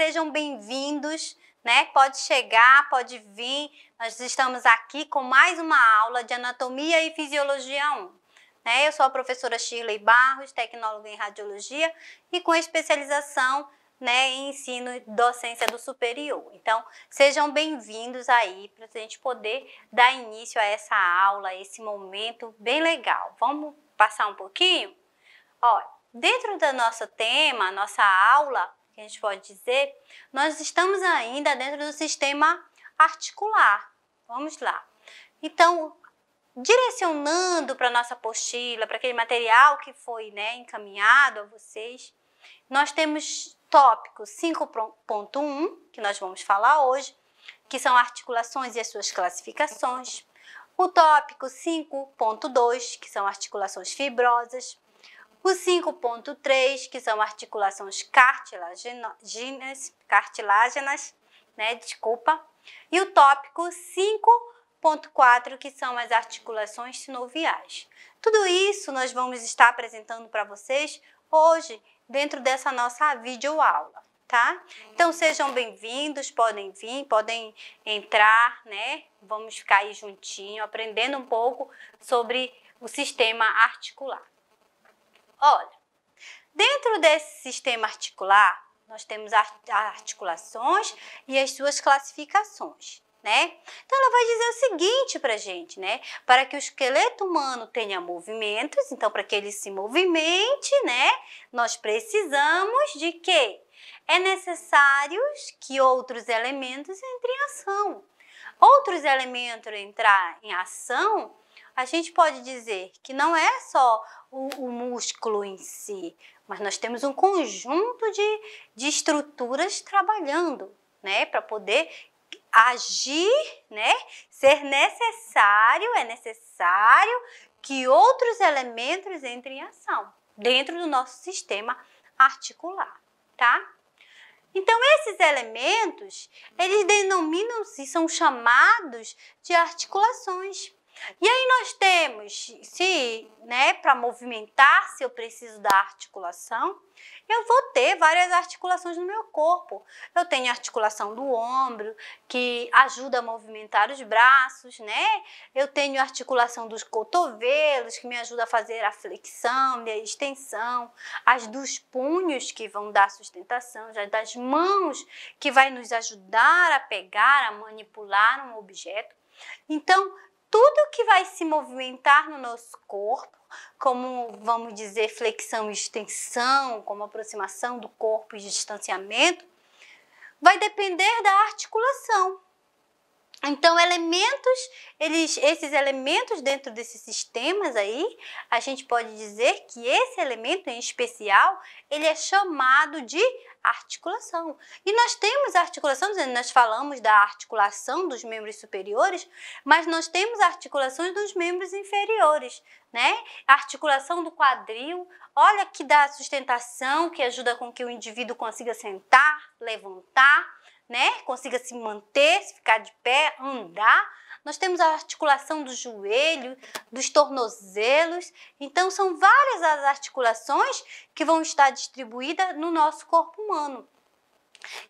sejam bem-vindos, né? Pode chegar, pode vir. Nós estamos aqui com mais uma aula de Anatomia e Fisiologia 1. Né? Eu sou a professora Shirley Barros, tecnóloga em Radiologia e com especialização, né, em ensino e docência do superior. Então, sejam bem-vindos aí para a gente poder dar início a essa aula, a esse momento bem legal. Vamos passar um pouquinho? Olha, dentro do nosso tema, nossa aula, que a gente pode dizer, nós estamos ainda dentro do sistema articular. Vamos lá. Então, direcionando para a nossa apostila, para aquele material que foi, né, encaminhado a vocês, nós temos tópico 5.1, que nós vamos falar hoje, que são articulações e as suas classificações. O tópico 5.2, que são articulações fibrosas. O 5.3, que são articulações cartilaginas, né, desculpa. E o tópico 5.4, que são as articulações sinoviais. Tudo isso nós vamos estar apresentando para vocês hoje, dentro dessa nossa videoaula, tá? Então, sejam bem-vindos, podem vir, podem entrar, né? Vamos ficar aí juntinho, aprendendo um pouco sobre o sistema articular. Olha, dentro desse sistema articular, nós temos as articulações e as suas classificações, né? Então, ela vai dizer o seguinte pra gente, né? Para que o esqueleto humano tenha movimentos, então, para que ele se movimente, né? Nós precisamos de quê? É necessário que outros elementos entrem em ação. Outros elementos entrar em ação, a gente pode dizer que não é só o músculo em si, mas nós temos um conjunto de estruturas trabalhando, né? Para poder agir, né? Ser necessário, é necessário que outros elementos entrem em ação dentro do nosso sistema articular, tá? Então, esses elementos, eles denominam-se, são chamados de articulações. E aí nós temos, né, para movimentar, se eu preciso da articulação, eu vou ter várias articulações no meu corpo. Eu tenho a articulação do ombro, que ajuda a movimentar os braços, né? Eu tenho a articulação dos cotovelos, que me ajuda a fazer a flexão e a extensão. As dos punhos, que vão dar sustentação. As das mãos, que vai nos ajudar a pegar, a manipular um objeto. Então, tudo que vai se movimentar no nosso corpo, como vamos dizer flexão e extensão, como aproximação do corpo e distanciamento, vai depender da articulação. Então, esses elementos dentro desses sistemas aí, a gente pode dizer que esse elemento em especial, ele é chamado de articulação. E nós temos a articulação, nós falamos da articulação dos membros superiores, mas nós temos articulações dos membros inferiores, né? A articulação do quadril, olha que dá sustentação, que ajuda com que o indivíduo consiga sentar, levantar, né? Consiga se manter, se ficar de pé, andar. Nós temos a articulação do joelho, dos tornozelos. Então, são várias as articulações que vão estar distribuídas no nosso corpo humano.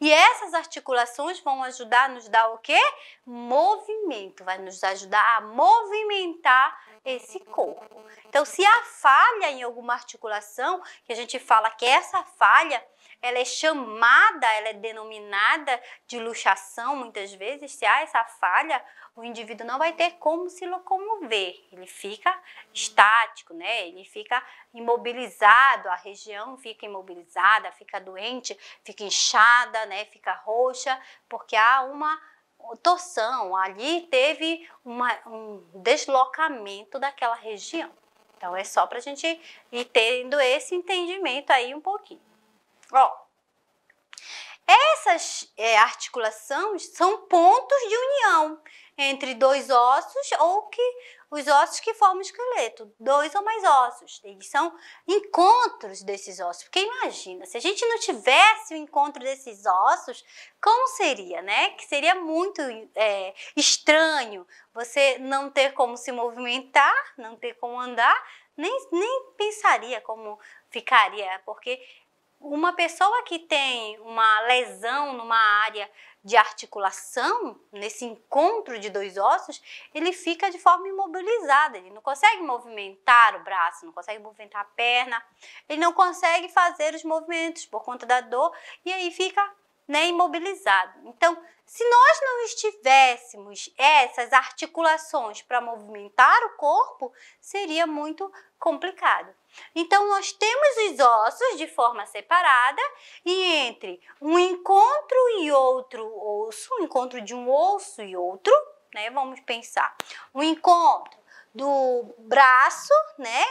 E essas articulações vão ajudar a nos dar o quê? Movimento, vai nos ajudar a movimentar esse corpo. Então, se há falha em alguma articulação, que a gente fala que essa falha, ela é chamada, ela é denominada de luxação muitas vezes, se há essa falha, o indivíduo não vai ter como se locomover, ele fica estático, né? Ele fica imobilizado, a região fica imobilizada, fica doente, fica inchada, né? Fica roxa, porque há uma torção, ali teve um deslocamento daquela região. Então, é só para a gente ir tendo esse entendimento aí um pouquinho. Ó, essas articulações são pontos de união entre dois ossos ou os ossos que formam o esqueleto, dois ou mais ossos. Eles são encontros desses ossos. Porque imagina, se a gente não tivesse o encontro desses ossos, como seria, né? Que seria muito estranho você não ter como se movimentar, não ter como andar, nem pensaria como ficaria, porque uma pessoa que tem uma lesão numa área de articulação, nesse encontro de dois ossos, ele fica de forma imobilizada, ele não consegue movimentar o braço, não consegue movimentar a perna, ele não consegue fazer os movimentos por conta da dor e aí fica, né, imobilizado. Então, se nós não estivéssemos essas articulações para movimentar o corpo, seria muito complicado. Então, nós temos os ossos de forma separada e entre um encontro e outro osso, o encontro de um osso e outro, né? Vamos pensar, o encontro do braço, né,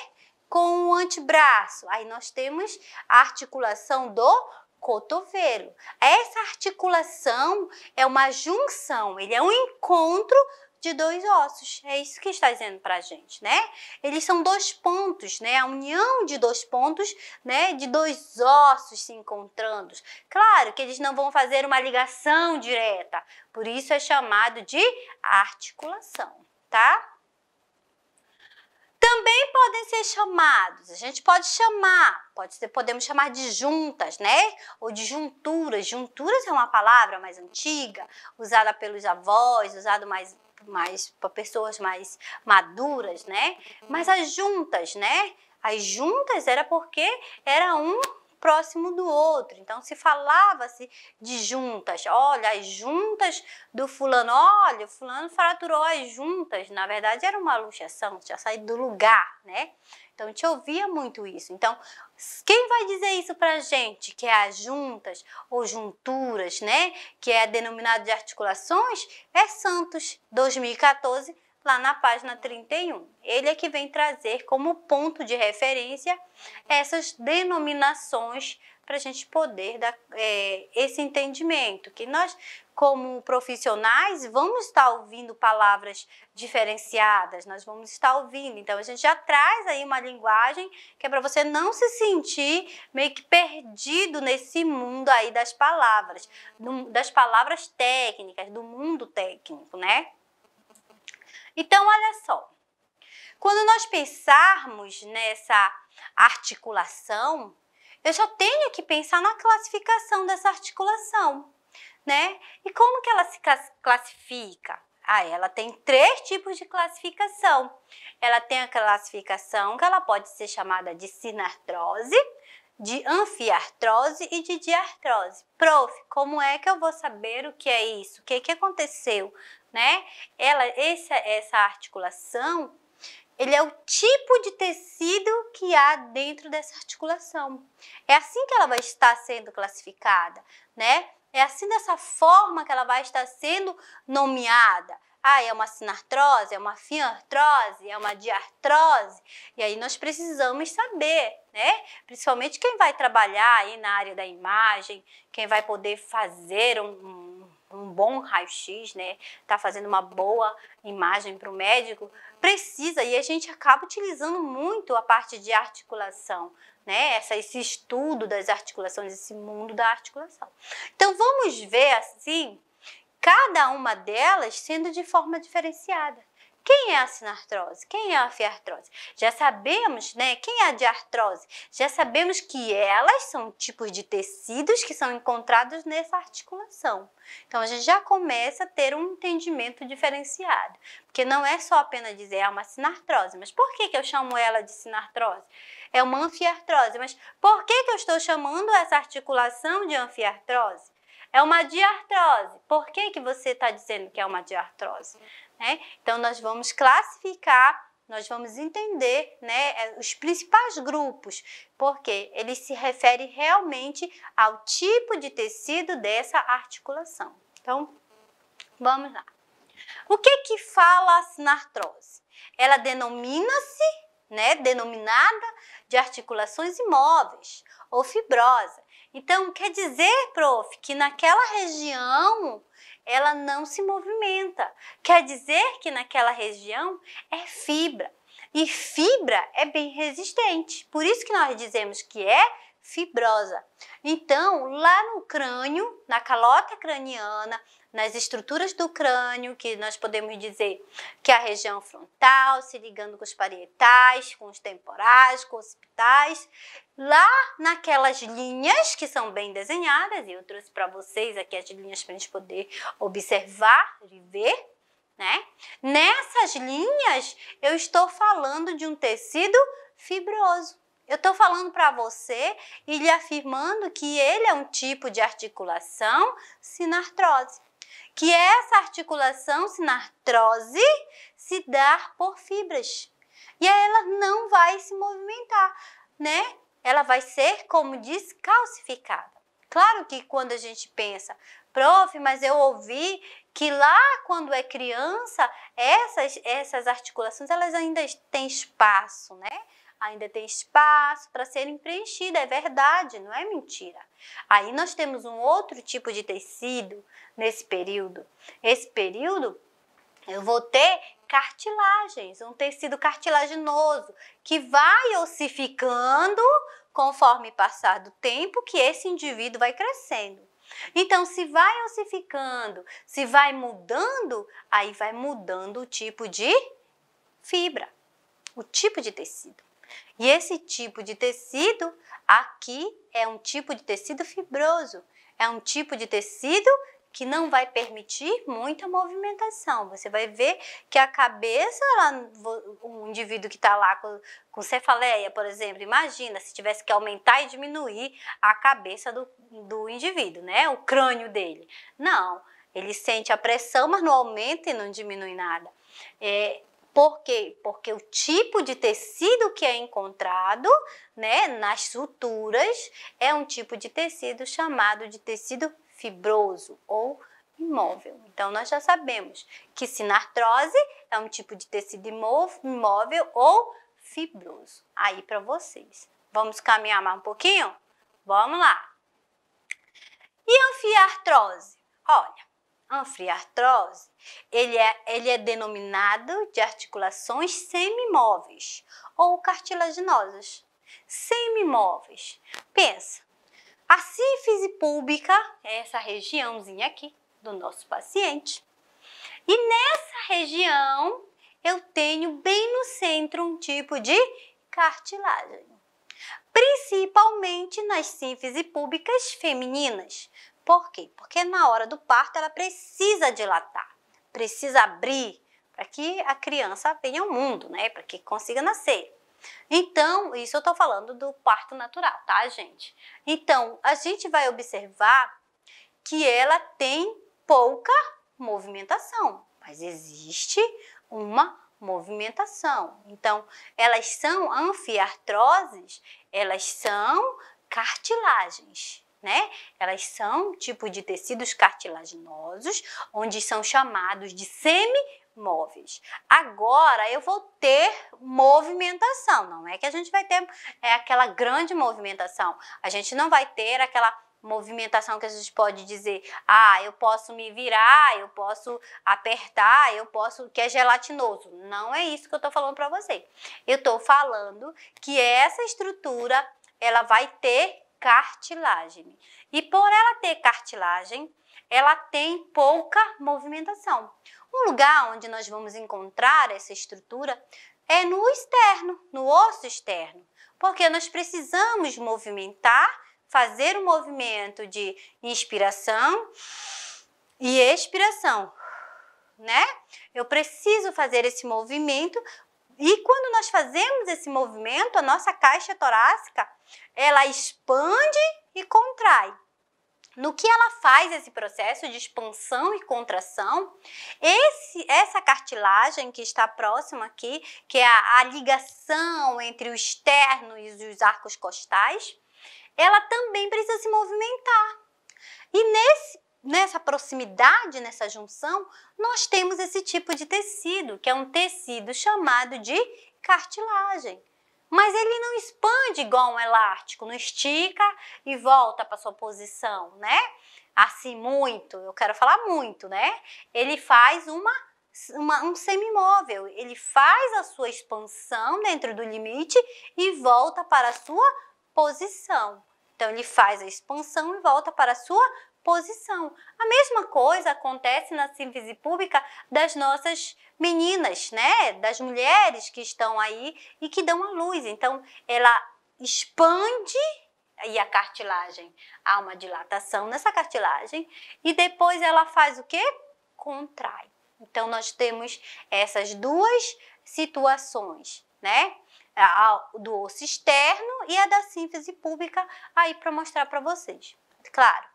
com o antebraço. Aí nós temos a articulação do cotovelo. Essa articulação é uma junção, ele é um encontro de dois ossos. É isso que está dizendo para a gente, né? Eles são dois pontos, né? A união de dois pontos, né? De dois ossos se encontrando. Claro que eles não vão fazer uma ligação direta, por isso é chamado de articulação, tá? Também podem ser chamados, a gente pode chamar, podemos chamar de juntas, né? Ou de junturas. Junturas é uma palavra mais antiga, usada pelos avós, usada mais para pessoas mais maduras, né? Mas as juntas, né? As juntas era porque era um próximo do outro. Então, se falava-se de juntas. Olha, as juntas do fulano. Olha, o fulano fraturou as juntas. Na verdade, era uma luxação, tinha saído do lugar, né? Então, a gente ouvia muito isso. Então, quem vai dizer isso pra gente, que é as juntas ou junturas, né? Que é denominado de articulações, é Santos, 2014, lá na página 31. Ele é que vem trazer como ponto de referência essas denominações para a gente poder dar esse entendimento, que nós, como profissionais, vamos estar ouvindo palavras diferenciadas, nós vamos estar ouvindo, então a gente já traz aí uma linguagem que é para você não se sentir meio que perdido nesse mundo aí das palavras técnicas, do mundo técnico, né? Então, olha só, quando nós pensarmos nessa articulação, eu já tenho que pensar na classificação dessa articulação, né? E como que ela se classifica? Ela tem 3 tipos de classificação. Ela tem a classificação que ela pode ser chamada de sinartrose, de anfiartrose e de diartrose. Prof, como é que eu vou saber o que é isso? O que aconteceu? Né? Essa articulação, ele é o tipo de tecido que há dentro dessa articulação. É assim que ela vai estar sendo classificada, né? É assim, dessa forma que ela vai estar sendo nomeada. É uma sinartrose, é uma fiartrose, é uma diartrose. E aí nós precisamos saber, né? Principalmente quem vai trabalhar aí na área da imagem, quem vai poder fazer um bom raio-x, né? Tá fazendo uma boa imagem para o médico, precisa, e a gente acaba utilizando muito a parte de articulação, né? Esse estudo das articulações, esse mundo da articulação. Então, vamos ver assim, cada uma delas sendo de forma diferenciada. Quem é a sinartrose? Quem é a fiartrose? Já sabemos, né? Quem é a diartrose? Já sabemos que elas são tipos de tecidos que são encontrados nessa articulação. Então, a gente já começa a ter um entendimento diferenciado. Porque não é só apenas dizer uma sinartrose. Mas por que eu chamo ela de sinartrose? É uma anfiartrose. Mas por que eu estou chamando essa articulação de anfiartrose? É uma diartrose. Por que você está dizendo que é uma diartrose? Então, nós vamos classificar, nós vamos entender, né, os principais grupos, porque ele se refere realmente ao tipo de tecido dessa articulação. Então, vamos lá. O que fala a sinartrose? Ela denomina-se, né, denominada de articulações imóveis ou fibrosa. Então, quer dizer, prof, que naquela região ela não se movimenta. Quer dizer que naquela região é fibra. E fibra é bem resistente. Por isso que nós dizemos que é fibrosa. Então, lá no crânio, na calota craniana, nas estruturas do crânio, que nós podemos dizer que é a região frontal, se ligando com os parietais, com os temporais, com os occipitais, lá naquelas linhas que são bem desenhadas, e eu trouxe para vocês aqui as linhas para a gente poder observar e ver, né? Nessas linhas, eu estou falando de um tecido fibroso. Eu estou falando para você e lhe afirmando que ele é um tipo de articulação sinartrose. Que essa articulação sinartrose se dá por fibras. E aí ela não vai se movimentar, né? Ela vai ser, como diz, calcificada. Claro que quando a gente pensa, prof, mas eu ouvi que lá quando é criança, essas articulações elas ainda têm espaço, né? Ainda tem espaço para serem preenchidas, é verdade, não é mentira. Aí nós temos um outro tipo de tecido nesse período. Esse período eu vou ter cartilagens, um tecido cartilaginoso que vai ossificando conforme passar do tempo que esse indivíduo vai crescendo. Então, se vai ossificando, se vai mudando, aí vai mudando o tipo de fibra, o tipo de tecido. E esse tipo de tecido aqui é um tipo de tecido fibroso, é um tipo de tecido que não vai permitir muita movimentação. Você vai ver que a cabeça, um indivíduo que está lá com cefaleia, por exemplo, imagina se tivesse que aumentar e diminuir a cabeça do indivíduo, né? O crânio dele. Não, ele sente a pressão, mas não aumenta e não diminui nada. Por quê? Porque o tipo de tecido que é encontrado, né, nas suturas é um tipo de tecido chamado de tecido fibroso ou imóvel. Então, nós já sabemos que sinartrose é um tipo de tecido imóvel ou fibroso. Aí para vocês. Vamos caminhar mais um pouquinho? Vamos lá. E anfiartrose? Olha, anfiartrose, ele é denominado de articulações semimóveis ou cartilaginosas. Semimóveis. Pensa, a sínfise púbica é essa regiãozinha aqui do nosso paciente. E nessa região eu tenho bem no centro um tipo de cartilagem. Principalmente nas sínfises púbicas femininas. Por quê? Porque na hora do parto ela precisa dilatar, precisa abrir para que a criança venha ao mundo, né? Para que consiga nascer. Então, isso eu estou falando do parto natural, tá, gente? Então, a gente vai observar que ela tem pouca movimentação, mas existe uma movimentação. Então, elas são anfiartroses, elas são cartilagens, né? Elas são tipo de tecidos cartilaginosos, onde são chamados de semimóveis. Agora eu vou ter movimentação, não é que a gente vai ter aquela grande movimentação, a gente não vai ter aquela movimentação que a gente pode dizer, eu posso me virar, eu posso apertar, que é gelatinoso. Não é isso que eu estou falando para você. Eu estou falando que essa estrutura, ela vai ter cartilagem. E por ela ter cartilagem, ela tem pouca movimentação. Um lugar onde nós vamos encontrar essa estrutura é no externo, no osso externo, porque nós precisamos movimentar, fazer um movimento de inspiração e expiração, né? Eu preciso fazer esse movimento e quando nós fazemos esse movimento, a nossa caixa torácica, ela expande e contrai. No que ela faz esse processo de expansão e contração, essa cartilagem que está próxima aqui, que é a ligação entre o externo e os arcos costais, ela também precisa se movimentar. E nessa proximidade, nessa junção, nós temos esse tipo de tecido, que é um tecido chamado de cartilagem. Mas ele não expande igual um elástico, não estica e volta para sua posição, né? Assim muito, eu quero falar muito, né? Ele faz um semimóvel, ele faz a sua expansão dentro do limite e volta para a sua posição. Então, ele faz a expansão e volta para a sua posição. A mesma coisa acontece na síntese púbica das nossas meninas, né? Das mulheres que estão aí e que dão à luz. Então, ela expande e a cartilagem, há uma dilatação nessa cartilagem e depois ela faz o quê? Contrai. Então, nós temos essas duas situações, né? A do osso externo e a da síntese púbica aí para mostrar para vocês. Claro,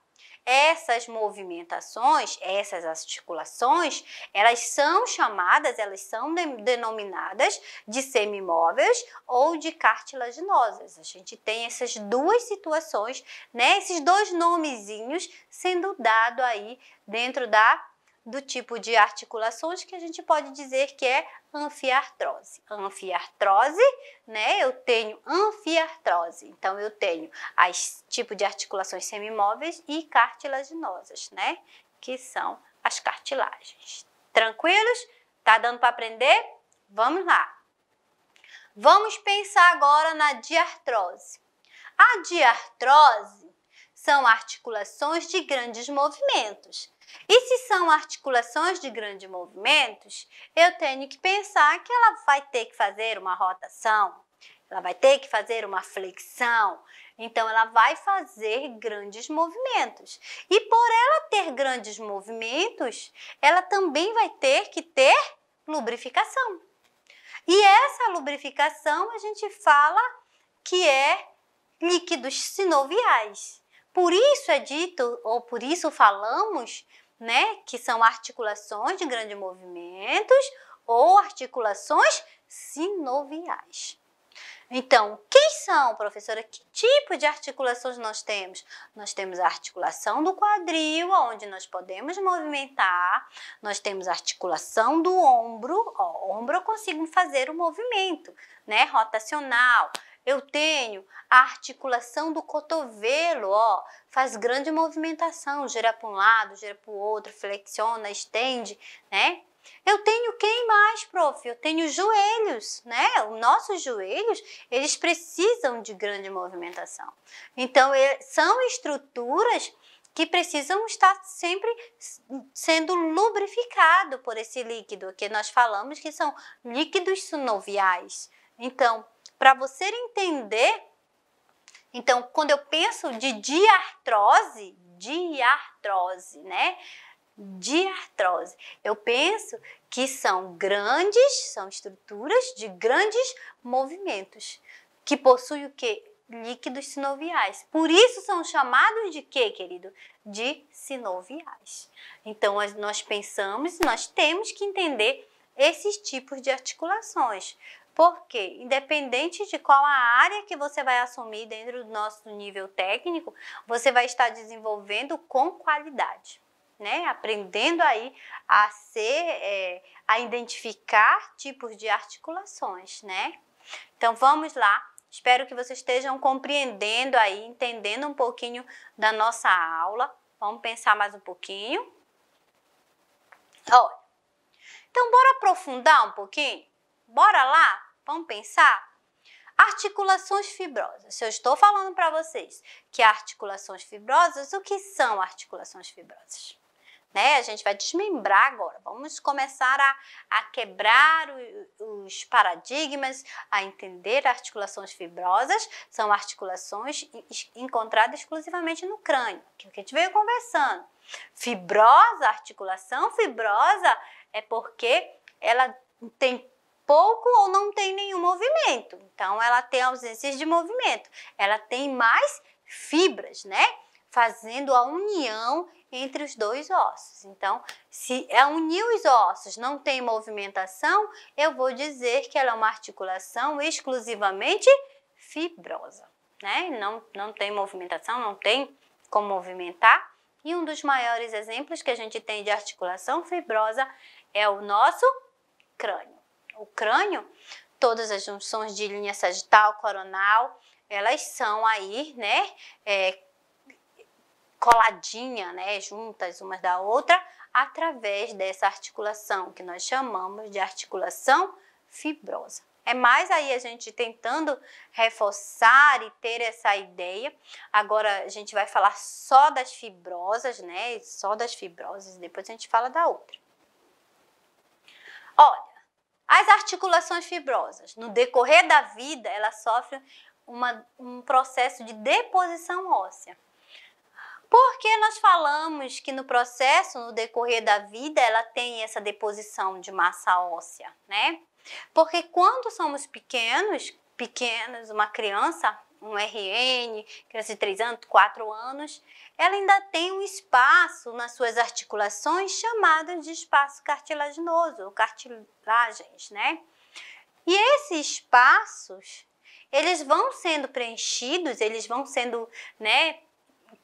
essas movimentações, essas articulações, elas são chamadas, elas são denominadas de semimóveis ou de cartilaginosas. A gente tem essas duas situações, né? Esses dois nomezinhos sendo dado aí dentro do tipo de articulações que a gente pode dizer que é anfiartrose. Anfiartrose, né? Eu tenho anfiartrose. Então, eu tenho as tipo de articulações semimóveis e cartilaginosas, né? Que são as cartilagens. Tranquilos? Tá dando para aprender? Vamos lá. Vamos pensar agora na diartrose. A diartrose são articulações de grandes movimentos. E se são articulações de grandes movimentos, eu tenho que pensar que ela vai ter que fazer uma rotação, ela vai ter que fazer uma flexão, então ela vai fazer grandes movimentos. E por ela ter grandes movimentos, ela também vai ter que ter lubrificação. E essa lubrificação a gente fala que é líquidos sinoviais. Por isso é dito, ou por isso falamos, né, que são articulações de grandes movimentos ou articulações sinoviais. Então, quem são, professora? Que tipo de articulações nós temos? Nós temos a articulação do quadril, onde nós podemos movimentar. Nós temos a articulação do ombro. Ó, ombro eu consigo fazer o movimento, né, rotacional. Eu tenho a articulação do cotovelo, ó, faz grande movimentação, gira para um lado, gira para o outro, flexiona, estende, né? Eu tenho quem mais, prof? Eu tenho os joelhos, né? Os nossos joelhos, eles precisam de grande movimentação. Então, são estruturas que precisam estar sempre sendo lubrificado por esse líquido, que nós falamos que são líquidos sinoviais. Então, para você entender, então, quando eu penso de diartrose, né? Diartrose, eu penso que são estruturas de grandes movimentos, que possuem o quê? Líquidos sinoviais. Por isso são chamados de quê, querido? De sinoviais. Então, nós pensamos e nós temos que entender esses tipos de articulações. Porque, independente de qual a área que você vai assumir dentro do nosso nível técnico, você vai estar desenvolvendo com qualidade, né? Aprendendo aí a identificar tipos de articulações, né? Então, vamos lá. Espero que vocês estejam compreendendo aí, entendendo um pouquinho da nossa aula. Vamos pensar mais um pouquinho. Olha, então, bora aprofundar um pouquinho? Bora lá? Vamos pensar? Articulações fibrosas. Se eu estou falando para vocês que articulações fibrosas, o que são articulações fibrosas? Né? A gente vai desmembrar agora. Vamos começar a quebrar os paradigmas, a entender articulações fibrosas. São articulações encontradas exclusivamente no crânio, que é o que a gente veio conversando. Fibrosa, articulação fibrosa é porque ela tem pouco ou não tem nenhum movimento. Então, ela tem ausências de movimento. Ela tem mais fibras, né? Fazendo a união entre os dois ossos. Então, se unir os ossos não tem movimentação, eu vou dizer que ela é uma articulação exclusivamente fibrosa, né? Não tem movimentação, não tem como movimentar. E um dos maiores exemplos que a gente tem de articulação fibrosa é o nosso crânio. O crânio, todas as junções de linha sagital, coronal, elas são aí, né, coladinha, né, juntas uma da outra, através dessa articulação que nós chamamos de articulação fibrosa. É mais aí a gente tentando reforçar e ter essa ideia. Agora a gente vai falar só das fibrosas, né? Só das fibrosas, depois a gente fala da outra. Olha, as articulações fibrosas, no decorrer da vida, elas sofrem um processo de deposição óssea. Por que nós falamos que no processo, no decorrer da vida, ela tem essa deposição de massa óssea, né? Porque quando somos pequenos, uma criança, um RN, criança de 3 anos, 4 anos, ela ainda tem um espaço nas suas articulações chamado de espaço cartilaginoso, ou cartilagens, né? E esses espaços, eles vão sendo preenchidos, né,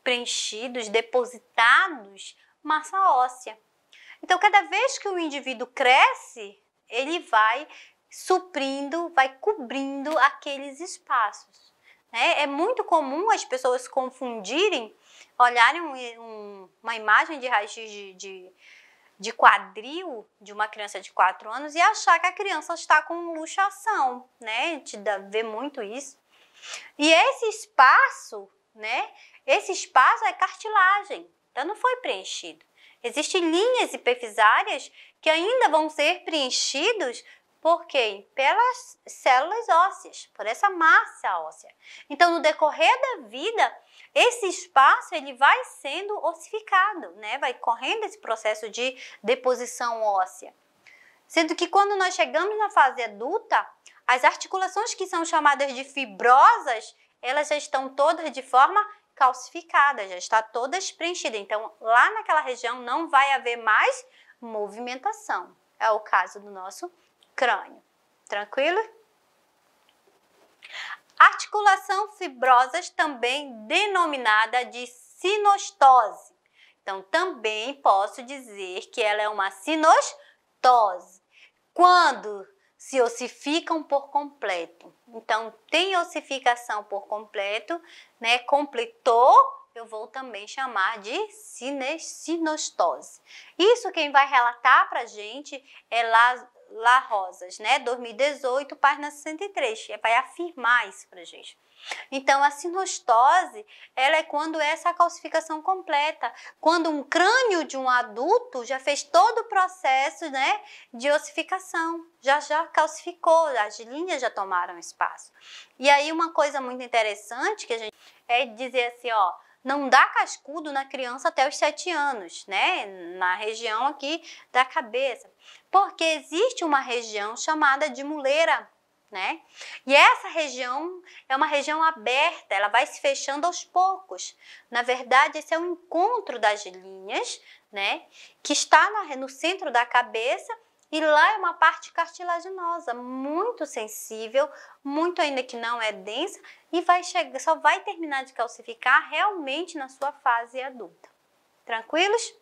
preenchidos, depositados massa óssea. Então, cada vez que o indivíduo cresce, ele vai suprindo, vai cobrindo aqueles espaços, né? É muito comum as pessoas confundirem, olharem uma imagem de raio-x de quadril de uma criança de 4 anos e achar que a criança está com luxação, né? A gente vê muito isso. E esse espaço, né? Esse espaço é cartilagem, então não foi preenchido. Existem linhas hipofisárias que ainda vão ser preenchidos por quem? Pelas células ósseas, por essa massa óssea. Então, no decorrer da vida, esse espaço ele vai sendo ossificado, né? Vai correndo esse processo de deposição óssea. Sendo que quando nós chegamos na fase adulta, as articulações que são chamadas de fibrosas, elas já estão todas de forma calcificada, já está todas preenchidas. Então, lá naquela região não vai haver mais movimentação. É o caso do nosso crânio. Tranquilo? Articulação fibrosas, também denominada de sinostose. Então, também posso dizer que ela é uma sinostose. Quando se ossificam por completo. Então, tem ossificação por completo, né? Completou, eu vou também chamar de sinostose. Isso quem vai relatar pra gente é La Rosas, né? 2018, página 63, que vai afirmar isso pra gente. Então, a sinostose, ela é quando essa calcificação completa, quando um crânio de um adulto já fez todo o processo, né, de ossificação, já calcificou, as linhas já tomaram espaço. E aí uma coisa muito interessante que a gente é dizer assim, ó, não dá cascudo na criança até os 7 anos, né, na região aqui da cabeça, porque existe uma região chamada de muleira, né? E essa região é uma região aberta, ela vai se fechando aos poucos. Na verdade, esse é o encontro das linhas, né? Que está no centro da cabeça e lá é uma parte cartilaginosa, muito sensível, muito ainda que não é densa e só vai terminar de calcificar realmente na sua fase adulta. Tranquilos?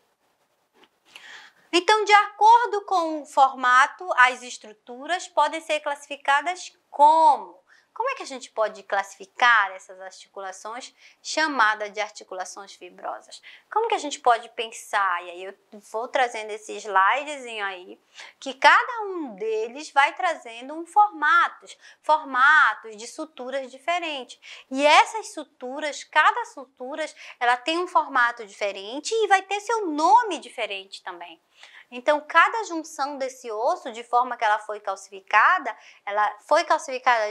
Então, de acordo com o formato, as estruturas podem ser classificadas como? Como é que a gente pode classificar essas articulações chamadas de articulações fibrosas? Como que a gente pode pensar? E aí eu vou trazendo esse slidezinho aí, que cada um deles vai trazendo formatos de suturas diferentes. E essas suturas, cada sutura, ela tem um formato diferente e vai ter seu nome diferente também. Então, cada junção desse osso, de forma que ela foi calcificada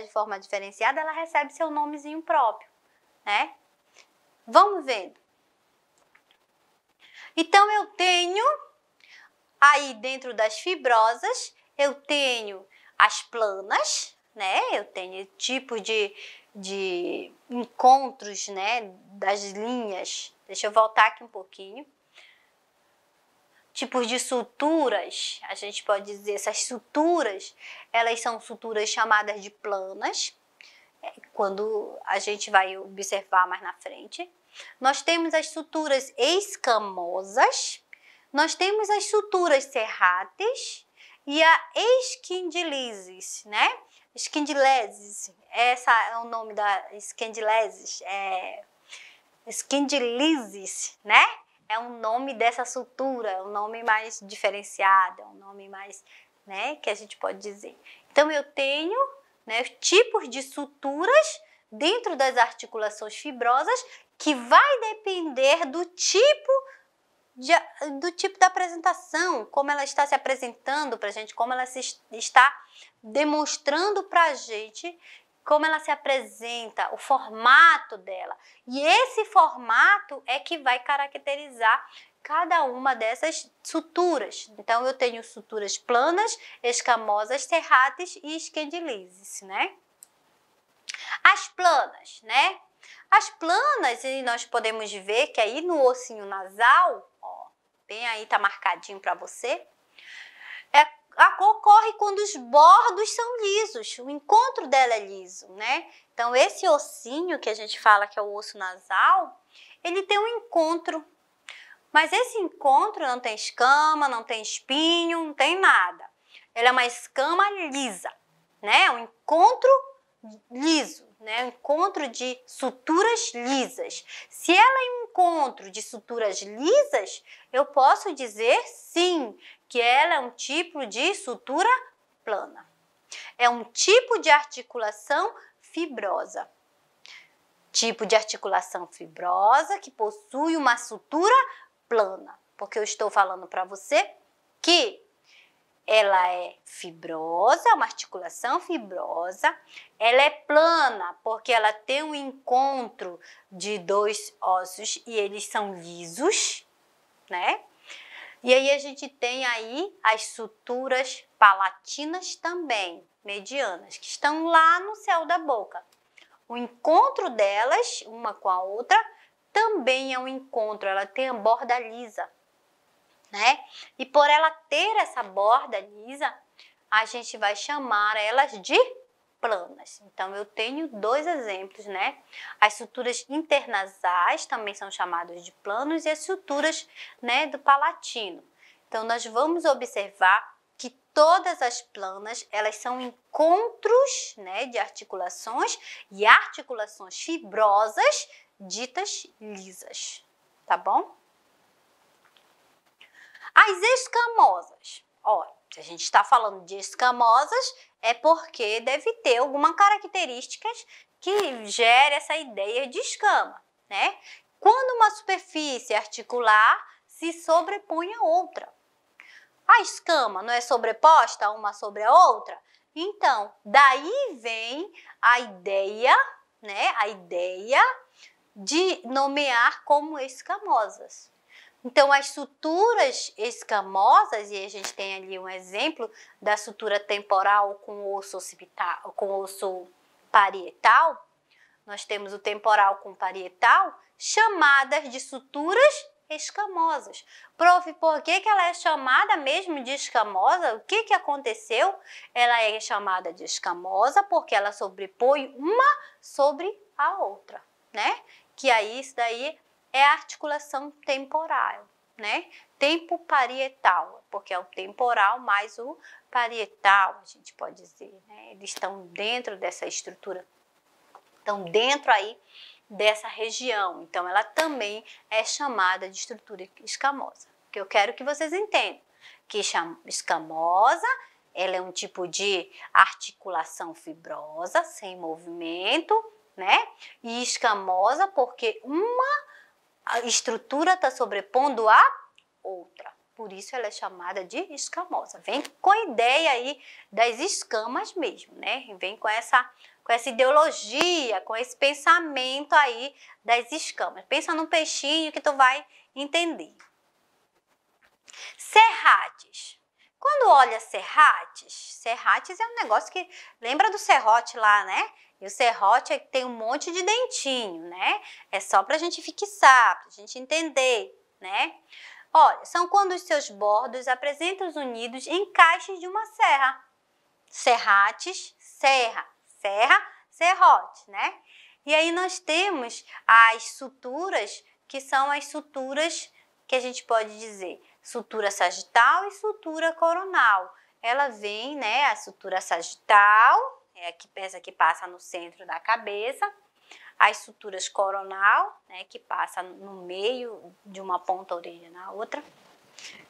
de forma diferenciada, ela recebe seu nomezinho próprio, né? Vamos vendo. Então, eu tenho aí dentro das fibrosas, eu tenho as planas, né? Eu tenho tipos de encontros, né? Das linhas. Deixa eu voltar aqui um pouquinho. Tipos de suturas, a gente pode dizer, essas suturas, elas são suturas chamadas de planas, quando a gente vai observar mais na frente. Nós temos as suturas escamosas, nós temos as suturas serráteis e a esquindilises, né? Esquindileses, essa é o nome da esquindileses, esquindilises, né? É um nome dessa sutura, um nome mais diferenciado, um nome mais, né, que a gente pode dizer. Então, eu tenho né, tipos de suturas dentro das articulações fibrosas, que vai depender do tipo da apresentação, como ela está se apresentando para a gente, como ela está demonstrando para a gente, como ela se apresenta, o formato dela. E esse formato é que vai caracterizar cada uma dessas suturas. Então, eu tenho suturas planas, escamosas, serráteis e esquendilises, né? As planas, né? As planas, e nós podemos ver que aí no ossinho nasal, ó, bem aí tá marcadinho para você, ocorre quando os bordos são lisos, o encontro dela é liso, né? Então, esse ossinho que a gente fala que é o osso nasal, ele tem um encontro, mas esse encontro não tem escama, não tem espinho, não tem nada. Ela é uma escama lisa, né? Um encontro liso, né? Um encontro de suturas lisas. Se ela é um encontro de suturas lisas, eu posso dizer sim, que ela é um tipo de sutura plana. É um tipo de articulação fibrosa. Tipo de articulação fibrosa que possui uma sutura plana. Porque eu estou falando para você que ela é fibrosa, uma articulação fibrosa, ela é plana, porque ela tem um encontro de dois ossos e eles são lisos, né? E aí a gente tem aí as suturas palatinas também, medianas, que estão lá no céu da boca. O encontro delas, uma com a outra, também é um encontro, ela tem a borda lisa, né? E por ela ter essa borda lisa, a gente vai chamar elas de planas. Então, eu tenho dois exemplos, né? As suturas internasais também são chamadas de planos e as suturas, né, do palatino. Então, nós vamos observar que todas as planas, elas são encontros, né, de articulações e articulações fibrosas ditas lisas, tá bom? As escamosas, ó, se a gente está falando de escamosas, é porque deve ter alguma características que gere essa ideia de escama, né? Quando uma superfície articular se sobrepõe a outra. A escama não é sobreposta uma sobre a outra? Então, daí vem a ideia, né? A ideia de nomear como escamosas. Então, as suturas escamosas, e a gente tem ali um exemplo da sutura temporal com osso occipital, com osso parietal, nós temos o temporal com parietal, chamadas de suturas escamosas. Prof, por que ela é chamada mesmo de escamosa? O que aconteceu? Ela é chamada de escamosa porque ela sobrepõe uma sobre a outra, né? Que aí, isso daí é a articulação temporal, né? Tempo parietal, porque é o temporal mais o parietal, a gente pode dizer, né? Eles estão dentro dessa estrutura, estão dentro aí dessa região. Então, ela também é chamada de estrutura escamosa. Que eu quero que vocês entendam que escamosa, ela é um tipo de articulação fibrosa, sem movimento, né? E escamosa porque uma estrutura está sobrepondo a outra. Por isso ela é chamada de escamosa. Vem com a ideia aí das escamas mesmo, né? Vem com essa ideologia, com esse pensamento aí das escamas. Pensa num peixinho que tu vai entender. Serrates. Quando olha serrates é um negócio que lembra do serrote lá, né? E o serrote tem um monte de dentinho, né? É só pra gente fixar, pra gente entender, né? Olha, são quando os seus bordos apresentam os unidos em caixas de uma serra. Serrates, serra, serrote, né? E aí nós temos as suturas, que são as suturas que a gente pode dizer sutura sagital e sutura coronal. Ela vem, né, a sutura sagital, essa que passa no centro da cabeça, as suturas coronal, né, que passa no meio de uma ponta orelha na outra.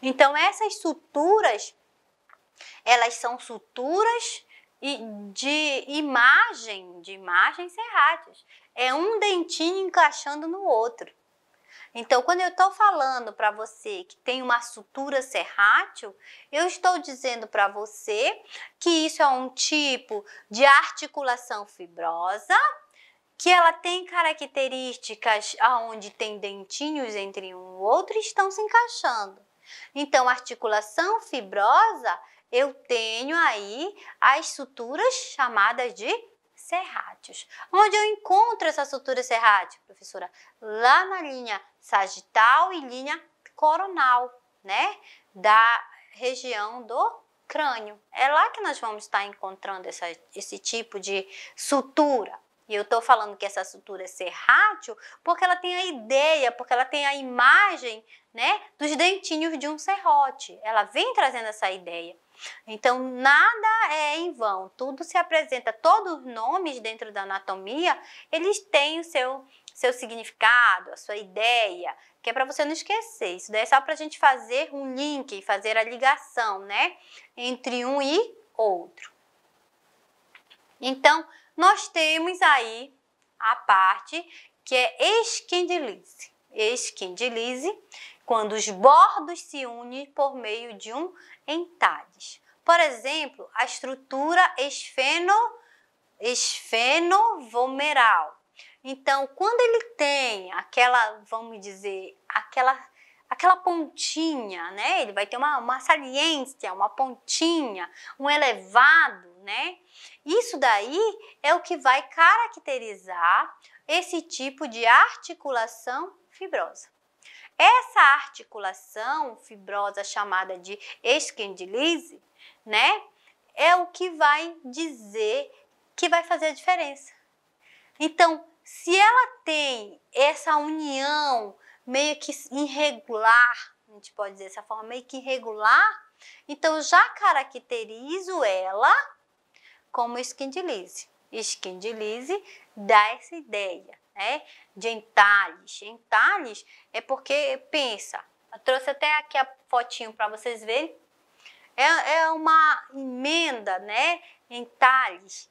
Então, essas suturas, elas são suturas de imagens serráteas. É um dentinho encaixando no outro. Então, quando eu estou falando para você que tem uma sutura serrátil, eu estou dizendo para você que isso é um tipo de articulação fibrosa, que ela tem características onde tem dentinhos entre um e outro e estão se encaixando. Então, articulação fibrosa, eu tenho aí as suturas chamadas de serráteos. Onde eu encontro essa sutura serrátil, professora? Lá na linha sagital e linha coronal, né? Da região do crânio. É lá que nós vamos estar encontrando esse tipo de sutura. E eu estou falando que essa sutura é serrátil porque ela tem a ideia, porque ela tem a imagem, né, dos dentinhos de um serrote. Ela vem trazendo essa ideia. Então, nada é em vão, tudo se apresenta, todos os nomes dentro da anatomia, eles têm o seu significado, a sua ideia, que é para você não esquecer. Isso daí é só para a gente fazer um link, fazer a ligação, né, entre um e outro. Então, nós temos aí a parte que é esquindilise. Esquindilise, quando os bordos se unem por meio de um entalhes. Por exemplo, a estrutura esfenovomeral. Então, quando ele tem aquela, vamos dizer, aquela pontinha, né? Ele vai ter uma saliência, uma pontinha, um elevado, né? Isso daí é o que vai caracterizar esse tipo de articulação fibrosa. Essa articulação fibrosa chamada de esquindilise, né? É o que vai dizer que vai fazer a diferença. Então, se ela tem essa união meio que irregular, a gente pode dizer dessa forma, meio que irregular, então eu já caracterizo ela como esquindilise. Esquindilise dá essa ideia, né, de entalhes. Entalhes é porque, pensa, eu trouxe até aqui a fotinho para vocês verem, é uma emenda, né, entalhes,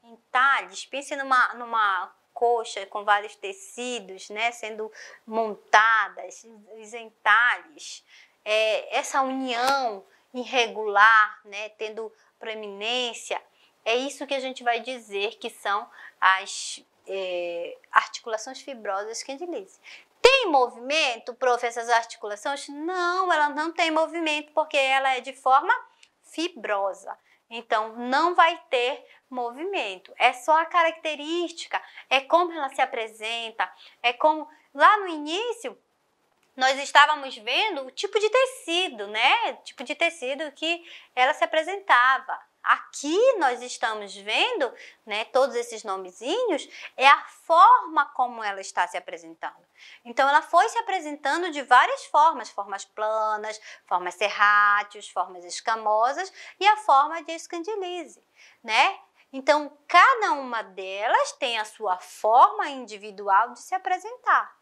pense numa coxa com vários tecidos, né, sendo montadas, os entalhes, essa união irregular, né, tendo proeminência, é isso que a gente vai dizer que são as articulações fibrosas esquindilise. Tem movimento, prof, essas articulações? Não, ela não tem movimento porque ela é de forma fibrosa. Então, não vai ter movimento. É só a característica, é como ela se apresenta, é como lá no início nós estávamos vendo o tipo de tecido, né? O tipo de tecido que ela se apresentava. Aqui nós estamos vendo, né, todos esses nomezinhos, é a forma como ela está se apresentando. Então, ela foi se apresentando de várias formas planas, formas serráteis, formas escamosas e a forma de esquindilise, né? Então, cada uma delas tem a sua forma individual de se apresentar.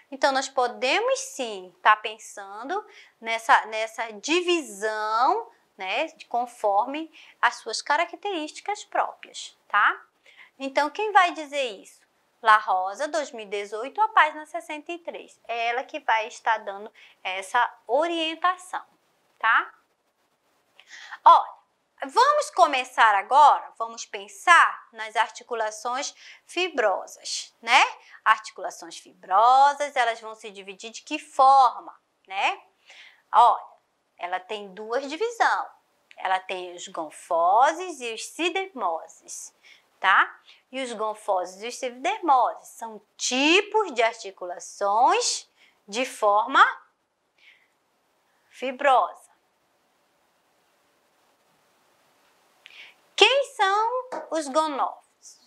Então, nós podemos sim estar pensando nessa divisão, né, conforme as suas características próprias, tá? Então, quem vai dizer isso? La Rosa, 2018, a página 63. É ela que vai estar dando essa orientação, tá? Olha, vamos começar agora, vamos pensar nas articulações fibrosas, né? Articulações fibrosas, elas vão se dividir de que forma, né? Olha, ela tem duas divisões. Ela tem os gonfoses e os sidermoses, tá? E os gonfoses e os sidermoses são tipos de articulações de forma fibrosa. Quem são os gonfoses,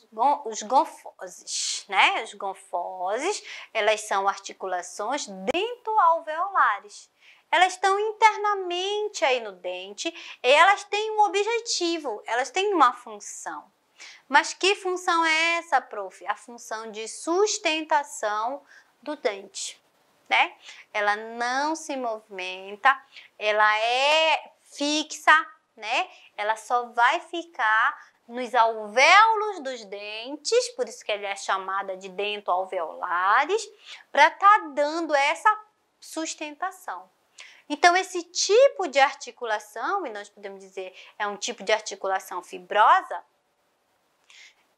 né? Os gonfoses, elas são articulações dentoalveolares. Elas estão internamente aí no dente e elas têm um objetivo, elas têm uma função. Mas que função é essa, prof? A função de sustentação do dente, né? Ela não se movimenta, ela é fixa, né? Ela só vai ficar nos alvéolos dos dentes, por isso que ele é chamada de dentoalveolares, para estar dando essa sustentação. Então, esse tipo de articulação, e nós podemos dizer é um tipo de articulação fibrosa,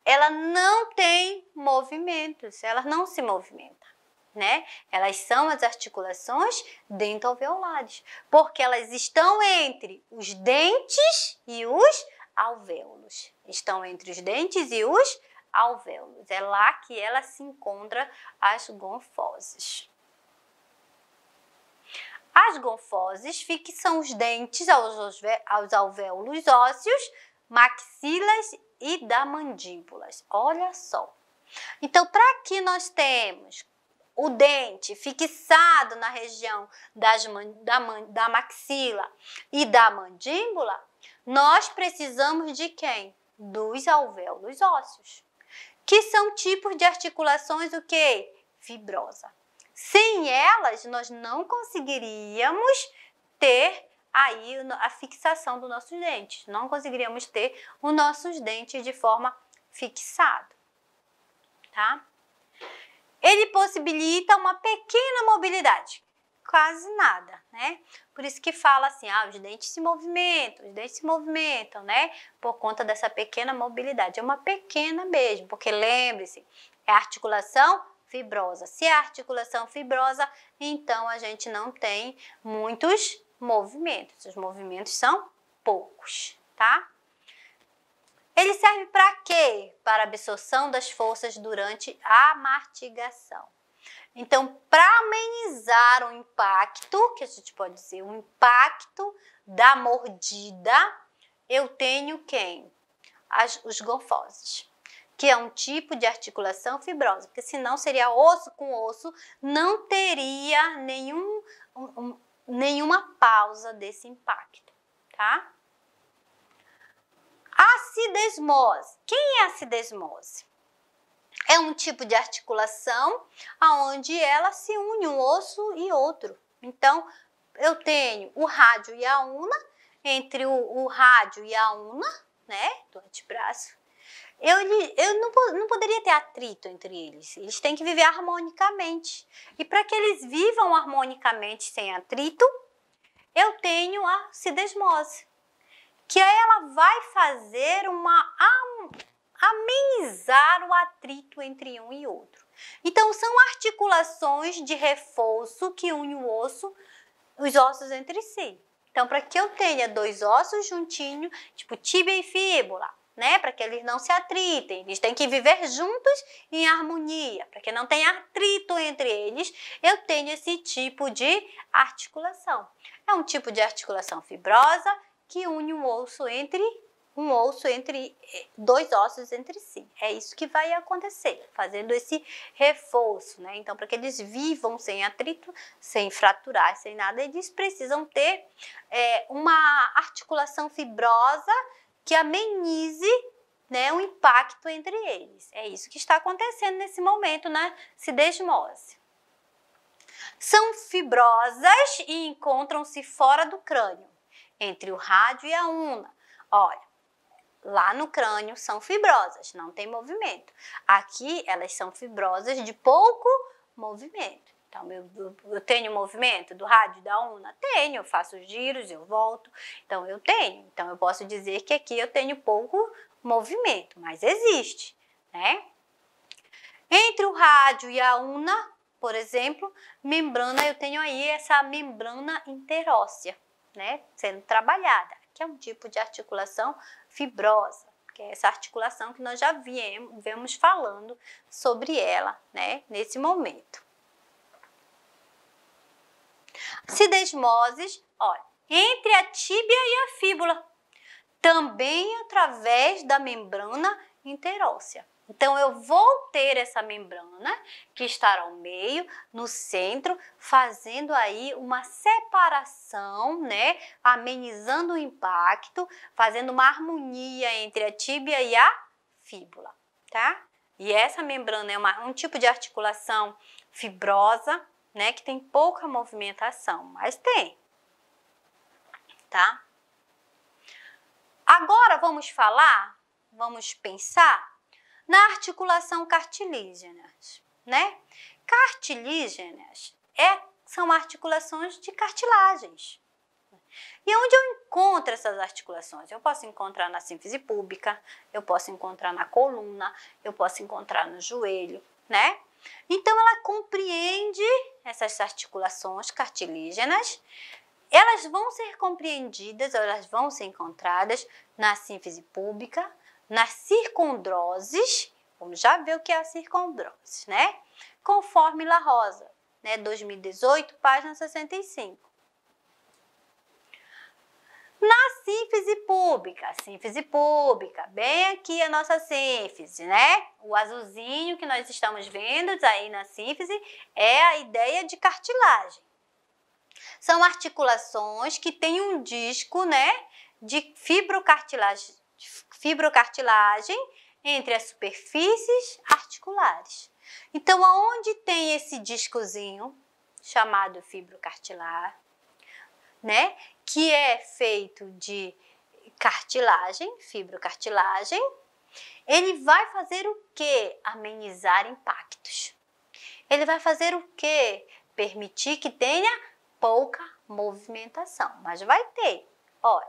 ela não tem movimentos, ela não se movimenta, né? Elas são as articulações dentoalveolares, porque elas estão entre os dentes e os alvéolos. Estão entre os dentes e os alvéolos. É lá que ela se encontra as gonfoses. As gonfoses fixam os dentes aos alvéolos ósseos, maxilas e da mandíbulas. Olha só. Então, para que nós temos o dente fixado na região da maxila e da mandíbula, nós precisamos de quem? Dos alvéolos ósseos, que são tipos de articulações o quê? Fibrosa. Sem elas, nós não conseguiríamos ter aí a fixação dos nossos dentes. Não conseguiríamos ter os nossos dentes de forma fixada, tá? Ele possibilita uma pequena mobilidade, quase nada, né? Por isso que fala assim, os dentes se movimentam, né? Por conta dessa pequena mobilidade. É uma pequena mesmo, porque lembre-se, é articulação fibrosa. Se é articulação fibrosa, então a gente não tem muitos movimentos. Os movimentos são poucos, tá? Ele serve para quê? Para absorção das forças durante a mastigação. Então, para amenizar o impacto, que a gente pode dizer, o impacto da mordida, eu tenho quem? Os gonfoses, que é um tipo de articulação fibrosa, porque senão seria osso com osso, não teria nenhuma pausa desse impacto, tá? A cidesmose. Quem é a cidesmose? É um tipo de articulação onde ela se une um osso e outro. Então, eu tenho o rádio e a una, entre o rádio e a una, né, do antebraço. Eu não poderia ter atrito entre eles. Eles têm que viver harmonicamente. E para que eles vivam harmonicamente sem atrito, eu tenho a cidesmose, que ela vai fazer amenizar o atrito entre um e outro. Então, são articulações de reforço que unem os ossos entre si. Então, para que eu tenha dois ossos juntinhos, tipo tíbia e fíbula, né? Para que eles não se atritem, eles têm que viver juntos em harmonia. Para que não tenha atrito entre eles, eu tenho esse tipo de articulação. É um tipo de articulação fibrosa que une um osso entre dois ossos entre si. É isso que vai acontecer, fazendo esse reforço, né? Então, para que eles vivam sem atrito, sem fraturar, sem nada, eles precisam ter uma articulação fibrosa que amenize, né, o impacto entre eles. É isso que está acontecendo nesse momento na cidesmose. São fibrosas e encontram-se fora do crânio, entre o rádio e a una. Olha, lá no crânio são fibrosas, não tem movimento. Aqui elas são fibrosas de pouco movimento. Então, eu tenho movimento do rádio e da una? Tenho, eu faço giros, eu volto. Então, eu tenho. Então, eu posso dizer que aqui eu tenho pouco movimento, mas existe, né? Entre o rádio e a una, por exemplo, membrana, eu tenho aí essa membrana interóssea, né, sendo trabalhada, que é um tipo de articulação fibrosa, que é essa articulação que nós já viemos falando sobre ela, né, nesse momento. Cidesmoses, olha, entre a tíbia e a fíbula, também através da membrana interóssea. Então, eu vou ter essa membrana que estará ao meio, no centro, fazendo aí uma separação, né? Amenizando o impacto, fazendo uma harmonia entre a tíbia e a fíbula, tá? E essa membrana é um tipo de articulação fibrosa, né? Que tem pouca movimentação, mas tem, tá? Agora, vamos falar vamos pensar na articulação cartilígena, né? Cartilígenas são articulações de cartilagens. E onde eu encontro essas articulações? Eu posso encontrar na sínfise púbica, eu posso encontrar na coluna, eu posso encontrar no joelho, né? Então, ela compreende essas articulações cartilígenas. Elas vão ser compreendidas, elas vão ser encontradas na sínfise púbica, nas circundroses. Vamos já ver o que é a circundrose, né? Conforme La Rosa, né? 2018, página 65. Na sínfise pública, bem aqui a nossa sínfise, né? O azulzinho que nós estamos vendo aí na sínfise é a ideia de cartilagem. São articulações que têm um disco, né, de fibrocartilagem entre as superfícies articulares. Então, aonde tem esse discozinho chamado fibrocartilar, né, que é feito de cartilagem, fibrocartilagem, ele vai fazer o quê? Amenizar impactos. Ele vai fazer o quê? Permitir que tenha pouca movimentação, mas vai ter. Olha,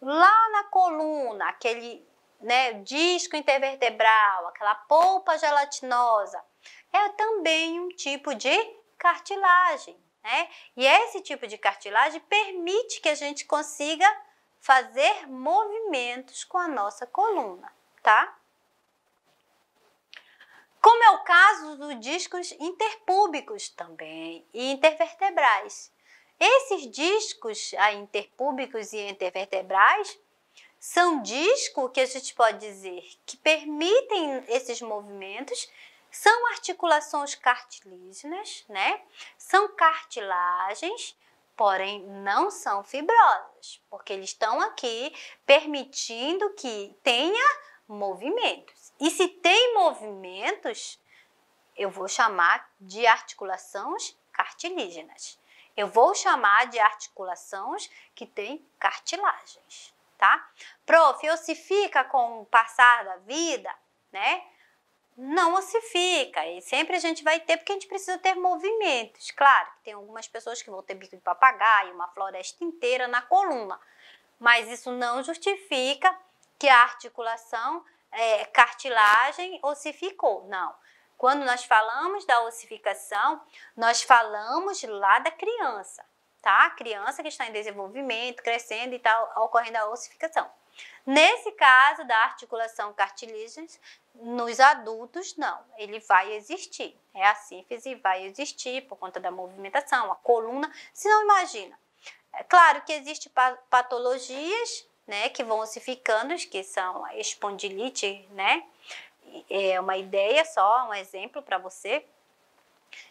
lá na coluna, aquele, né, disco intervertebral, aquela polpa gelatinosa, é também um tipo de cartilagem, né? E esse tipo de cartilagem permite que a gente consiga fazer movimentos com a nossa coluna, tá? Como é o caso dos discos interpúbicos também e intervertebrais. Esses discos interpúbicos e intervertebrais são discos que a gente pode dizer que permitem esses movimentos, são articulações cartilígenas, né? São cartilagens, porém não são fibrosas, porque eles estão aqui permitindo que tenha movimentos. E se tem movimentos, eu vou chamar de articulações cartilígenas. Eu vou chamar de articulações que têm cartilagens, tá? Prof, ossifica com o passar da vida, né? Não ossifica, e sempre a gente vai ter, porque a gente precisa ter movimentos. Claro que tem algumas pessoas que vão ter bico de papagaio, uma floresta inteira na coluna, mas isso não justifica que a articulação cartilagem ossificou, não. Quando nós falamos da ossificação, nós falamos lá da criança, tá? A criança que está em desenvolvimento, crescendo e está ocorrendo a ossificação. Nesse caso da articulação cartilígena, nos adultos, não, ele vai existir. A sínfise vai existir por conta da movimentação, a coluna, se não imagina. É claro que existem patologias, né, que vão ossificando, que são a espondilite, né? É uma ideia só, um exemplo para você.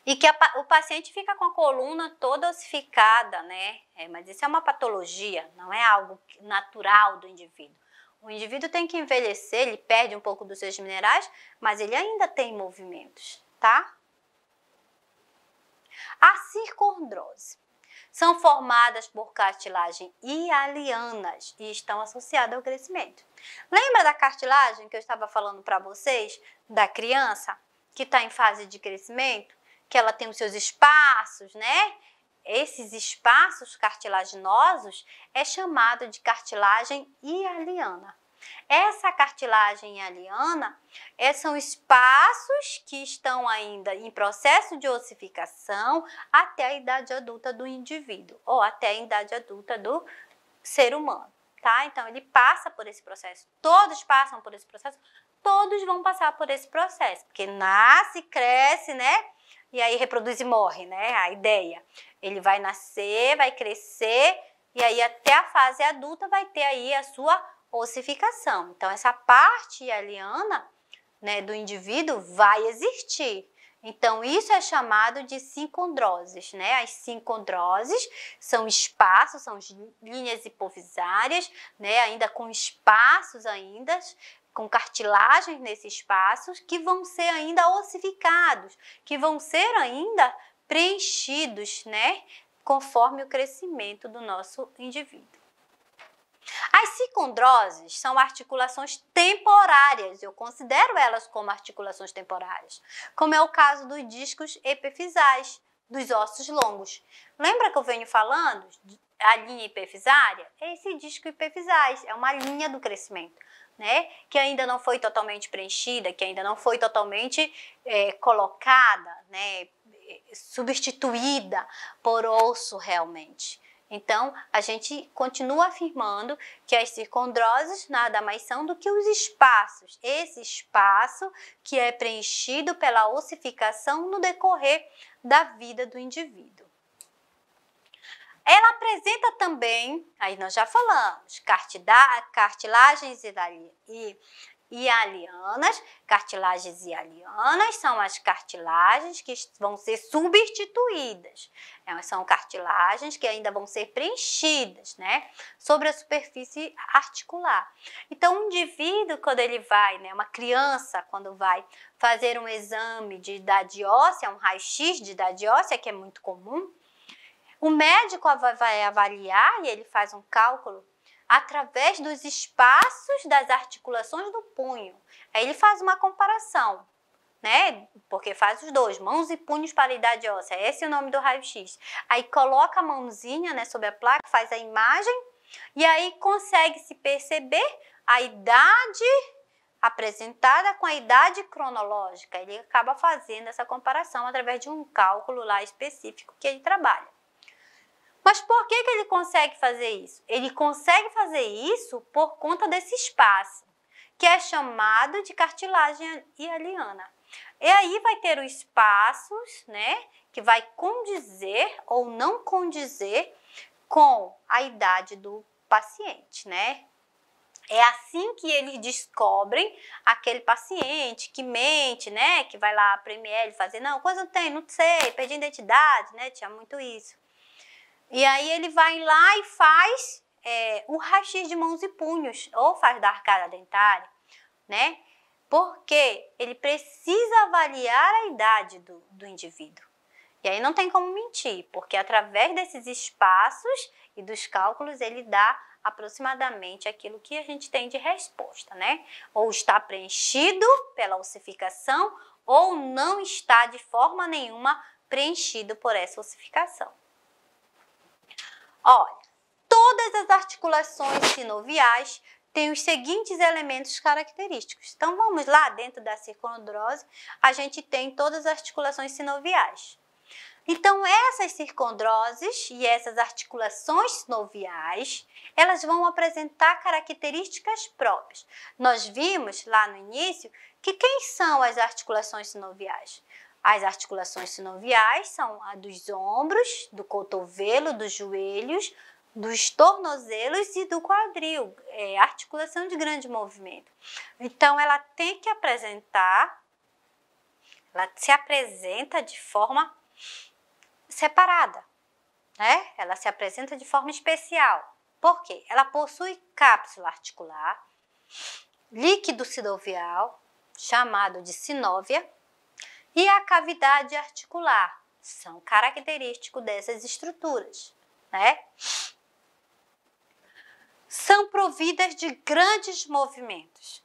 E que o paciente fica com a coluna toda ossificada, né? Mas isso é uma patologia, não é algo natural do indivíduo. O indivíduo tem que envelhecer, ele perde um pouco dos seus minerais, mas ele ainda tem movimentos, tá? A circundrose. São formadas por cartilagem hialianas e estão associadas ao crescimento. Lembra da cartilagem que eu estava falando para vocês, da criança que está em fase de crescimento? Que ela tem os seus espaços, né? Esses espaços cartilaginosos é chamado de cartilagem hialiana. Essa cartilagem hialiana são espaços que estão ainda em processo de ossificação até a idade adulta do indivíduo, ou até a idade adulta do ser humano, tá? Então, ele passa por esse processo, todos passam por esse processo, todos vão passar por esse processo, porque nasce, cresce, né? E aí reproduz e morre, né? A ideia. Ele vai nascer, vai crescer, e aí até a fase adulta vai ter aí a sua ossificação. Então, essa parte hialiana, né, do indivíduo vai existir. Então, isso é chamado de sincondroses, né? As sincondroses são espaços, são linhas hipofisárias, né? Ainda com espaços ainda, com cartilagens nesses espaços, que vão ser ainda ossificados, que vão ser ainda preenchidos, né? Conforme o crescimento do nosso indivíduo. As circundroses são articulações temporárias, eu considero elas como articulações temporárias, como é o caso dos discos epifisais, dos ossos longos. Lembra que eu venho falando? A linha epifisária? É esse disco epifisais, é uma linha do crescimento, né? Que ainda não foi totalmente preenchida, que ainda não foi totalmente colocada, né? Substituída por osso realmente. Então, a gente continua afirmando que as circundroses nada mais são do que os espaços, esse espaço que é preenchido pela ossificação no decorrer da vida do indivíduo. Ela apresenta também, aí nós já falamos, cartilagens hialianas. Cartilagens hialianas são as cartilagens que vão ser substituídas. São cartilagens que ainda vão ser preenchidas, né, sobre a superfície articular. Então, um indivíduo, quando ele vai, né, uma criança, quando vai fazer um exame de idade óssea, um raio-x de idade óssea, que é muito comum, o médico vai avaliar e ele faz um cálculo através dos espaços das articulações do punho. Aí ele faz uma comparação, né? Porque faz os dois, mãos e punhos para a idade óssea. Esse é o nome do raio-x. Aí coloca a mãozinha, né, sobre a placa, faz a imagem e aí consegue se perceber a idade apresentada com a idade cronológica. Ele acaba fazendo essa comparação através de um cálculo lá específico que ele trabalha. Mas por que ele consegue fazer isso? Ele consegue fazer isso por conta desse espaço, que é chamado de cartilagem hialiana. E aí vai ter os espaços, né, que vai condizer ou não condizer com a idade do paciente, né? É assim que eles descobrem aquele paciente que mente, né, que vai lá para o ML fazer, não, coisa não tem, não sei, perdi a identidade, né, tinha muito isso. E aí ele vai lá e faz o raio-x de mãos e punhos, ou faz da arcada dentária, né? Porque ele precisa avaliar a idade do indivíduo. E aí não tem como mentir, porque através desses espaços e dos cálculos ele dá aproximadamente aquilo que a gente tem de resposta, né? Ou está preenchido pela ossificação, ou não está de forma nenhuma preenchido por essa ossificação. Olha, todas as articulações sinoviais têm os seguintes elementos característicos. Então, vamos lá, dentro da circundrose, a gente tem todas as articulações sinoviais. Então, essas circundroses e essas articulações sinoviais, elas vão apresentar características próprias. Nós vimos lá no início que quem são as articulações sinoviais? As articulações sinoviais são a dos ombros, do cotovelo, dos joelhos, dos tornozelos e do quadril, articulação de grande movimento. Então, ela tem que apresentar, ela se apresenta de forma separada, né? Ela se apresenta de forma especial. Por quê? Ela possui cápsula articular, líquido sinovial, chamado de sinóvia, e a cavidade articular, são característicos dessas estruturas, né? São providas de grandes movimentos.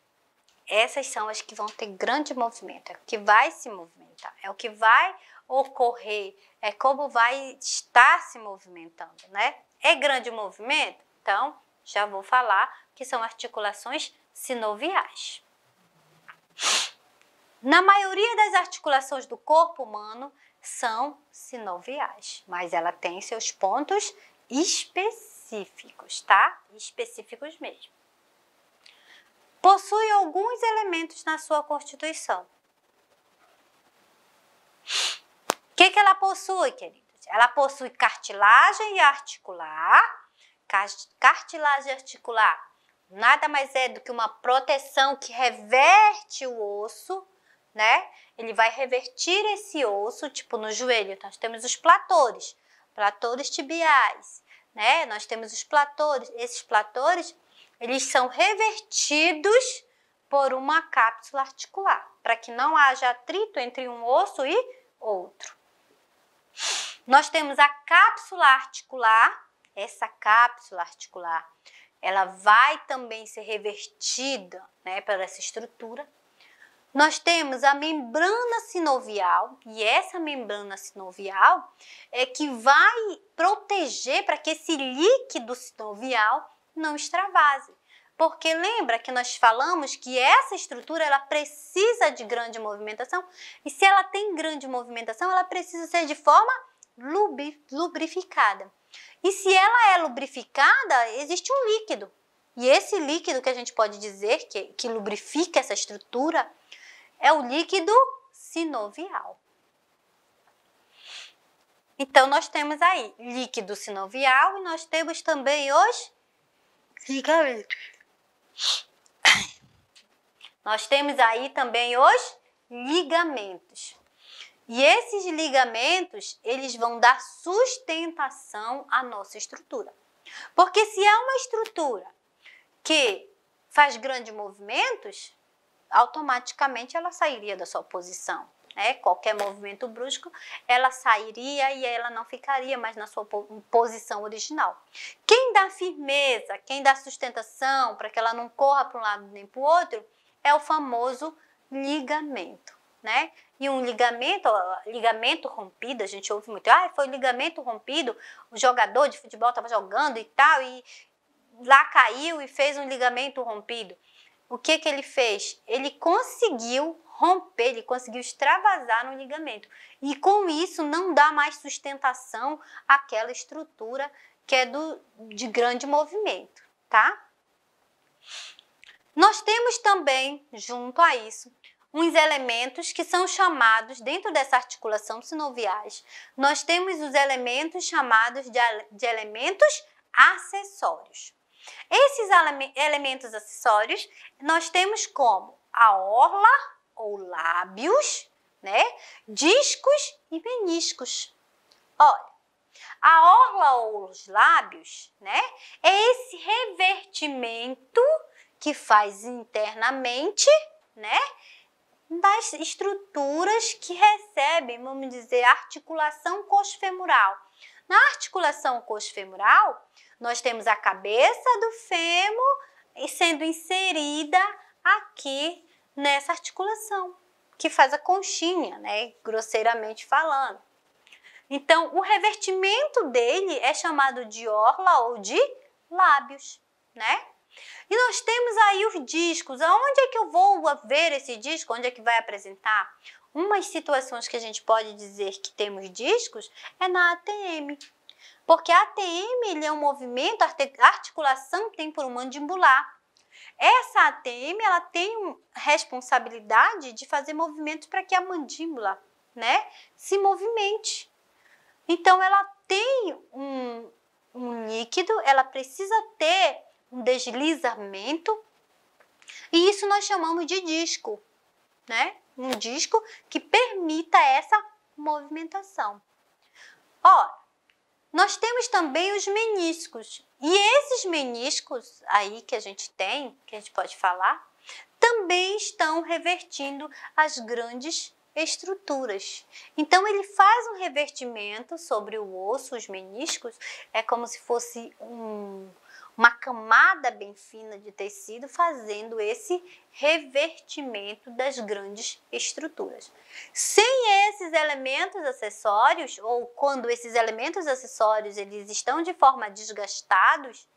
Essas são as que vão ter grande movimento, é o que vai se movimentar, é o que vai ocorrer, é como vai estar se movimentando, né? É grande movimento? Então, já vou falar que são articulações sinoviais. Na maioria das articulações do corpo humano são sinoviais, mas ela tem seus pontos específicos, tá? Específicos mesmo. Possui alguns elementos na sua constituição. O que ela possui, queridos? Ela possui cartilagem articular. Cartilagem articular nada mais é do que uma proteção que reverte o osso, né? Ele vai revertir esse osso, tipo no joelho, nós temos os platores tibiais, né? Nós temos os platores, esses platores, eles são revertidos por uma cápsula articular, para que não haja atrito entre um osso e outro. Nós temos a cápsula articular, essa cápsula articular, ela vai também ser revertida, né, por essa estrutura. Nós temos a membrana sinovial, e essa membrana sinovial é que vai proteger para que esse líquido sinovial não extravase. Porque lembra que nós falamos que essa estrutura ela precisa de grande movimentação, e se ela tem grande movimentação, ela precisa ser de forma lubrificada. E se ela é lubrificada, existe um líquido. E esse líquido que a gente pode dizer que lubrifica essa estrutura é o líquido sinovial. Então, nós temos aí líquido sinovial e nós temos também os ligamentos. Nós temos aí também os ligamentos. E esses ligamentos, eles vão dar sustentação à nossa estrutura. Porque se é uma estrutura que faz grandes movimentos, automaticamente ela sairia da sua posição, né? Qualquer movimento brusco, ela sairia e ela não ficaria mais na sua posição original. Quem dá firmeza, quem dá sustentação para que ela não corra para um lado nem para o outro, é o famoso ligamento, né? E um ligamento rompido, a gente ouve muito, foi ligamento rompido, o jogador de futebol estava jogando e tal, e lá caiu e fez um ligamento rompido. O que ele fez? Ele conseguiu romper, ele conseguiu extravasar no ligamento. E com isso não dá mais sustentação àquela estrutura que é de grande movimento, tá? Nós temos também, junto a isso, uns elementos que são chamados, dentro dessa articulação sinoviais, nós temos os elementos chamados de elementos acessórios. Esses elementos acessórios nós temos como a orla ou lábios, né? Discos e meniscos. Olha, a orla ou os lábios, né? É esse revertimento que faz internamente, né? Das estruturas que recebem, vamos dizer, articulação coxofemoral. Na articulação coxofemoral, nós temos a cabeça do fêmur sendo inserida aqui nessa articulação, que faz a conchinha, né? Grosseiramente falando. Então, o revertimento dele é chamado de orla ou de lábios, né? E nós temos aí os discos. Aonde é que eu vou ver esse disco? Onde é que vai apresentar? Umas situações que a gente pode dizer que temos discos é na ATM. Porque a ATM ele é um movimento, a articulação temporomandibular. Essa ATM ela tem responsabilidade de fazer movimentos para que a mandíbula, né, se movimente. Então, ela tem um líquido, ela precisa ter um deslizamento, e isso nós chamamos de disco, né? Um disco que permita essa movimentação. Ó, nós temos também os meniscos, e esses meniscos aí que a gente tem, que a gente pode falar, também estão revertindo as grandes estruturas. Então, ele faz um revertimento sobre o osso, os meniscos, é como se fosse uma camada bem fina de tecido fazendo esse revertimento das grandes estruturas. Sem esses elementos acessórios, ou quando esses elementos acessórios eles estão de forma desgastados,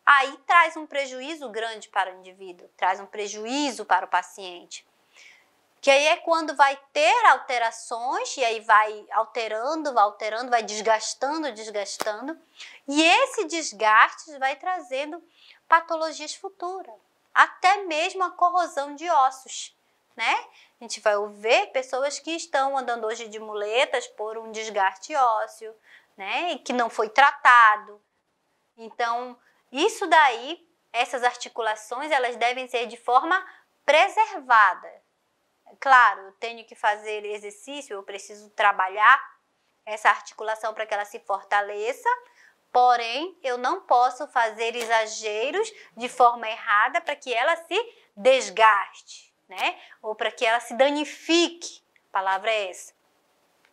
aí traz um prejuízo grande para o indivíduo, traz um prejuízo para o paciente. Que aí é quando vai ter alterações, e aí vai alterando, vai desgastando, e esse desgaste vai trazendo patologias futuras, até mesmo a corrosão de ossos, né? A gente vai ver pessoas que estão andando hoje de muletas por um desgaste ósseo, né? E que não foi tratado. Então, isso daí, essas articulações, elas devem ser de forma preservada. Claro, eu tenho que fazer exercício, eu preciso trabalhar essa articulação para que ela se fortaleça, porém, eu não posso fazer exageros de forma errada para que ela se desgaste, né? Ou para que ela se danifique, a palavra é essa,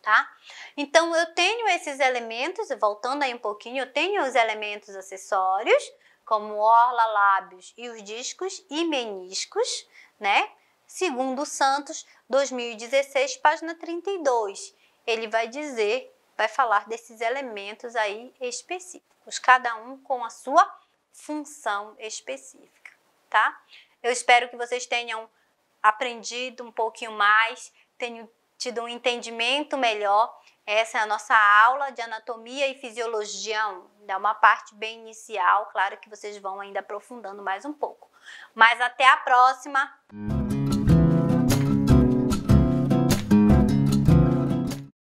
tá? Então, eu tenho esses elementos, voltando aí um pouquinho, eu tenho os elementos acessórios, como orla, lábios e os discos e meniscos, né? Segundo Santos, 2016, página 32. Ele vai falar desses elementos aí específicos, cada um com a sua função específica, tá? Eu espero que vocês tenham aprendido um pouquinho mais, tenham tido um entendimento melhor. Essa é a nossa aula de anatomia e fisiologia 1. Dá uma parte bem inicial, claro que vocês vão ainda aprofundando mais um pouco. Mas até a próxima!